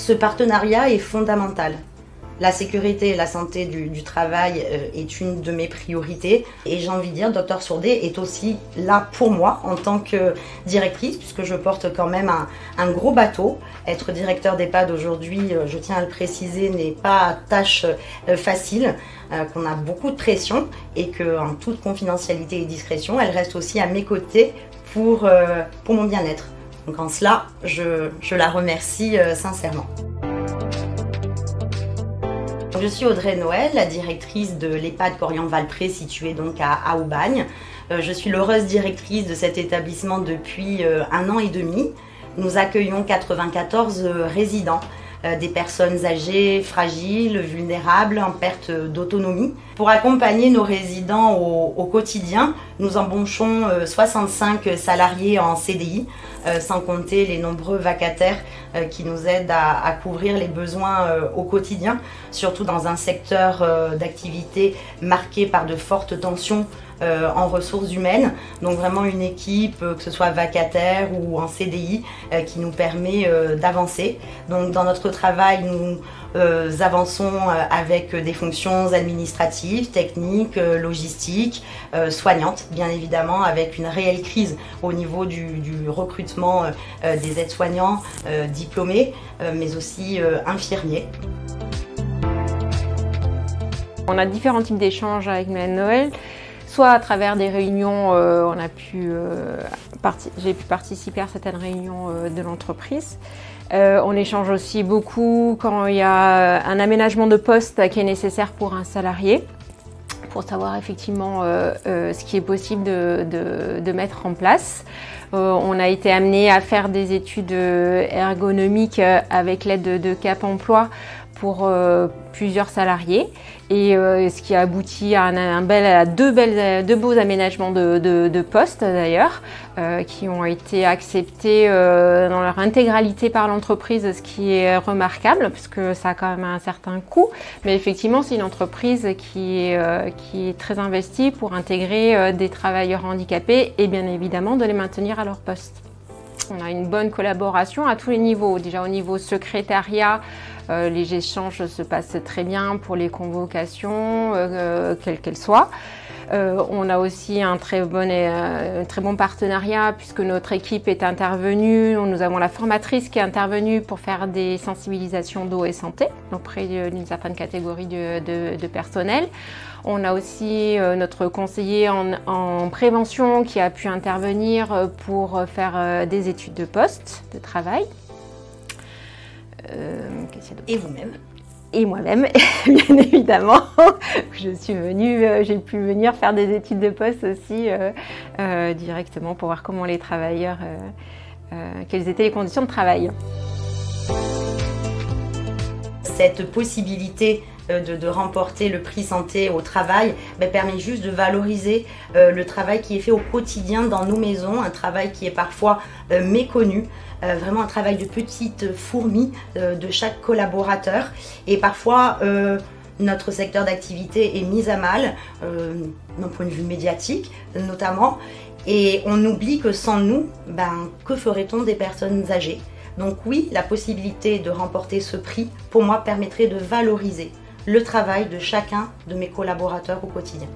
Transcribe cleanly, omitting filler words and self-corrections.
Ce partenariat est fondamental. La sécurité et la santé du travail est une de mes priorités. Et j'ai envie de dire, Dr Sourdé est aussi là pour moi en tant que directrice, puisque je porte quand même un gros bateau. Être directeur d'EHPAD aujourd'hui, je tiens à le préciser, n'est pas tâche facile, qu'on a beaucoup de pression et qu'en toute confidentialité et discrétion, elle reste aussi à mes côtés pour mon bien-être. Donc en cela, je la remercie sincèrement. Je suis Audrey Noël, la directrice de l'EHPAD Corian-Valpré située donc à Aubagne. Je suis l'heureuse directrice de cet établissement depuis 1 an et demi. Nous accueillons 94 résidents, des personnes âgées, fragiles, vulnérables, en perte d'autonomie. Pour accompagner nos résidents au quotidien, nous embauchons 65 salariés en CDI, sans compter les nombreux vacataires qui nous aident à couvrir les besoins au quotidien, surtout dans un secteur d'activité marqué par de fortes tensions en ressources humaines. Donc vraiment une équipe, que ce soit vacataire ou en CDI, qui nous permet d'avancer. Donc dans notre travail, nous avançons avec des fonctions administratives, techniques, logistiques, soignantes, bien évidemment, avec une réelle crise au niveau du recrutement des aides-soignants diplômés, mais aussi infirmiers. On a différents types d'échanges avec Mylène Noël. Soit à travers des réunions, j'ai pu participer à certaines réunions de l'entreprise. On échange aussi beaucoup quand il y a un aménagement de poste qui est nécessaire pour un salarié, pour savoir effectivement ce qui est possible de mettre en place. On a été amené à faire des études ergonomiques avec l'aide de Cap Emploi pour plusieurs salariés, et ce qui a abouti à deux beaux aménagements de postes d'ailleurs, qui ont été acceptés dans leur intégralité par l'entreprise, ce qui est remarquable puisque ça a quand même un certain coût, mais effectivement c'est une entreprise qui est très investie pour intégrer des travailleurs handicapés et bien évidemment de les maintenir à leur poste. On a une bonne collaboration à tous les niveaux. Déjà au niveau secrétariat, les échanges se passent très bien pour les convocations, quelles qu'elles soient. On a aussi un très bon partenariat puisque notre équipe est intervenue. Nous avons la formatrice qui est intervenue pour faire des sensibilisations d'eau et santé auprès d'une certaine catégorie de personnel. On a aussi notre conseiller en prévention qui a pu intervenir pour faire des études de poste, de travail. Et vous-même? Et moi-même, bien évidemment. J'ai pu venir faire des études de poste aussi directement pour voir comment les travailleurs, quelles étaient les conditions de travail. Cette possibilité de remporter le prix santé au travail permet juste de valoriser le travail qui est fait au quotidien dans nos maisons, un travail qui est parfois méconnu, vraiment un travail de petite fourmi de chaque collaborateur, et parfois notre secteur d'activité est mis à mal d'un point de vue médiatique notamment, et on oublie que sans nous, que ferait-on des personnes âgées? Donc oui, la possibilité de remporter ce prix, pour moi, permettrait de valoriser le travail de chacun de mes collaborateurs au quotidien.